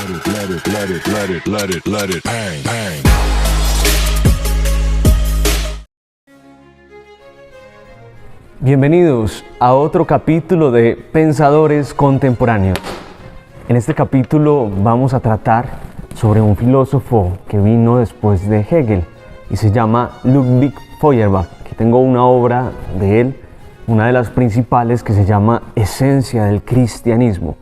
let it bang, bang. Bienvenidos a otro capítulo de Pensadores Contemporáneos. En este capítulo vamos a tratar sobre un filósofo que vino después de Hegel y se llama Ludwig Feuerbach. Aquí tengo una obra de él, una de las principales, que se llama Esencia del Cristianismo.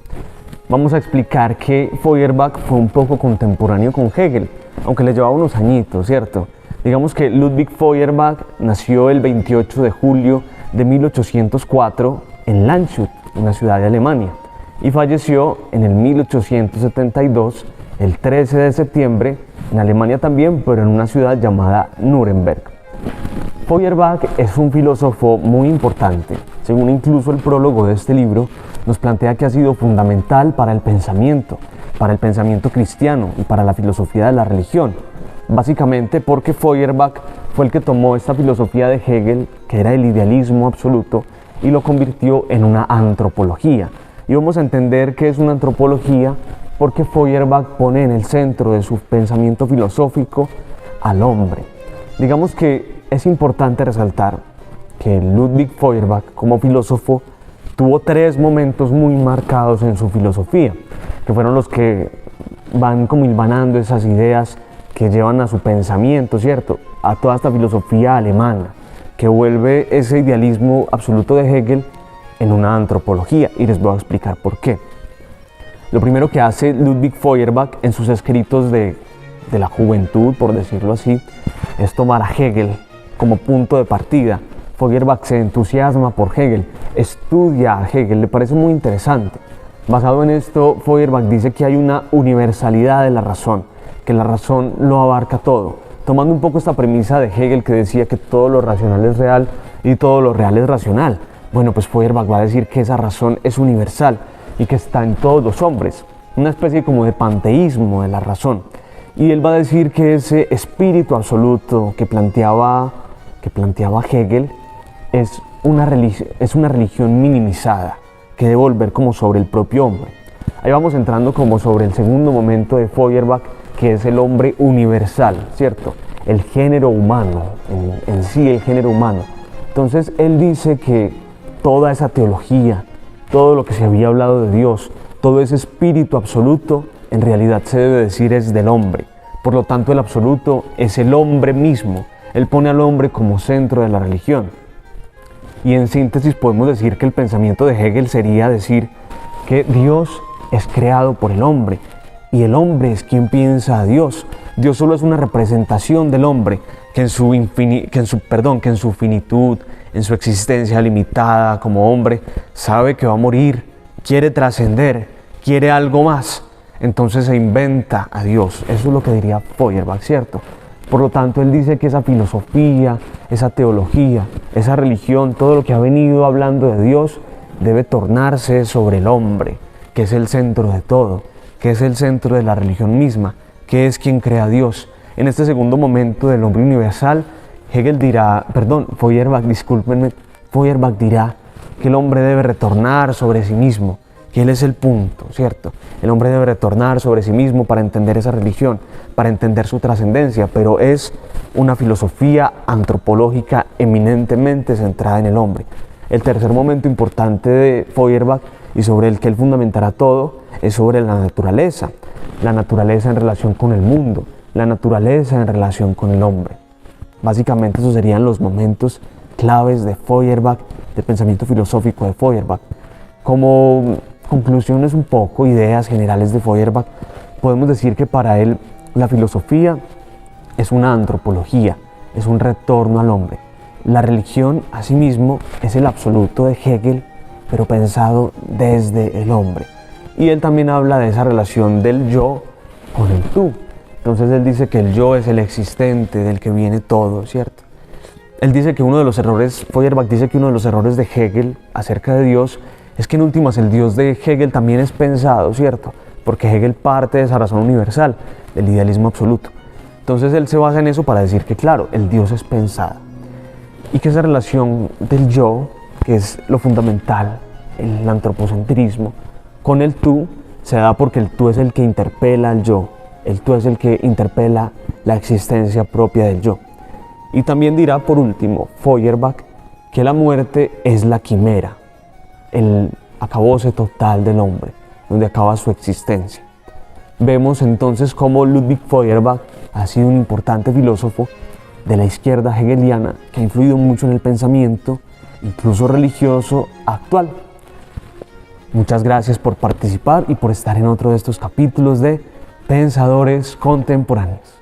Vamos a explicar que Feuerbach fue un poco contemporáneo con Hegel, aunque le llevaba unos añitos, ¿cierto? Digamos que Ludwig Feuerbach nació el 28 de julio de 1804 en Landshut, una ciudad de Alemania, y falleció en el 1872, el 13 de septiembre, en Alemania también, pero en una ciudad llamada Nuremberg. Feuerbach es un filósofo muy importante. Según incluso el prólogo de este libro, nos plantea que ha sido fundamental para el pensamiento cristiano y para la filosofía de la religión. Básicamente porque Feuerbach fue el que tomó esta filosofía de Hegel, que era el idealismo absoluto, y lo convirtió en una antropología. Y vamos a entender qué es una antropología porque Feuerbach pone en el centro de su pensamiento filosófico al hombre. Digamos que es importante resaltar que Ludwig Feuerbach, como filósofo, tuvo tres momentos muy marcados en su filosofía, que fueron los que van como hilvanando esas ideas que llevan a su pensamiento, ¿cierto?, a toda esta filosofía alemana, que vuelve ese idealismo absoluto de Hegel en una antropología, y les voy a explicar por qué. Lo primero que hace Ludwig Feuerbach en sus escritos de la juventud, por decirlo así, es tomar a Hegel como punto de partida. Feuerbach se entusiasma por Hegel, estudia a Hegel, le parece muy interesante. Basado en esto, Feuerbach dice que hay una universalidad de la razón, que la razón lo abarca todo, tomando un poco esta premisa de Hegel que decía que todo lo racional es real y todo lo real es racional. Bueno, pues Feuerbach va a decir que esa razón es universal y que está en todos los hombres, una especie como de panteísmo de la razón. Y él va a decir que ese espíritu absoluto que planteaba Hegel es una religión minimizada, que debe volver como sobre el propio hombre. Ahí vamos entrando como sobre el segundo momento de Feuerbach, que es el hombre universal, ¿cierto? El género humano, en sí el género humano. Entonces él dice que toda esa teología, todo lo que se había hablado de Dios, todo ese espíritu absoluto, en realidad se debe decir es del hombre. Por lo tanto, el absoluto es el hombre mismo. Él pone al hombre como centro de la religión. Y en síntesis podemos decir que el pensamiento de Hegel sería decir que Dios es creado por el hombre y el hombre es quien piensa a Dios. Dios solo es una representación del hombre que en su finitud, en su existencia limitada como hombre, sabe que va a morir, quiere trascender, quiere algo más. Entonces se inventa a Dios. Eso es lo que diría Feuerbach, ¿cierto? Por lo tanto, él dice que esa filosofía, esa teología, esa religión, todo lo que ha venido hablando de Dios, debe tornarse sobre el hombre, que es el centro de todo, que es el centro de la religión misma, que es quien crea a Dios. En este segundo momento del hombre universal, Feuerbach dirá que el hombre debe retornar sobre sí mismo, que él es el punto, ¿cierto? El hombre debe retornar sobre sí mismo para entender esa religión, para entender su trascendencia, pero es una filosofía antropológica eminentemente centrada en el hombre. El tercer momento importante de Feuerbach y sobre el que él fundamentará todo es sobre la naturaleza en relación con el mundo, la naturaleza en relación con el hombre. Básicamente esos serían los momentos claves de Feuerbach, del pensamiento filosófico de Feuerbach. Como conclusiones un poco, ideas generales de Feuerbach, podemos decir que para él la filosofía es una antropología, es un retorno al hombre. La religión, asimismo, es el absoluto de Hegel, pero pensado desde el hombre. Y él también habla de esa relación del yo con el tú. Entonces él dice que el yo es el existente, del que viene todo, ¿cierto? Él dice que Feuerbach dice que uno de los errores de Hegel acerca de Dios es que en últimas el Dios de Hegel también es pensado, ¿cierto? Porque Hegel parte de esa razón universal, del idealismo absoluto. Entonces él se basa en eso para decir que, claro, el Dios es pensado. Y que esa relación del yo, que es lo fundamental, el antropocentrismo, con el tú, se da porque el tú es el que interpela al yo, el tú es el que interpela la existencia propia del yo. Y también dirá por último Feuerbach que la muerte es la quimera, el acabose total del hombre, donde acaba su existencia. Vemos entonces cómo Ludwig Feuerbach ha sido un importante filósofo de la izquierda hegeliana que ha influido mucho en el pensamiento, incluso religioso, actual. Muchas gracias por participar y por estar en otro de estos capítulos de Pensadores Contemporáneos.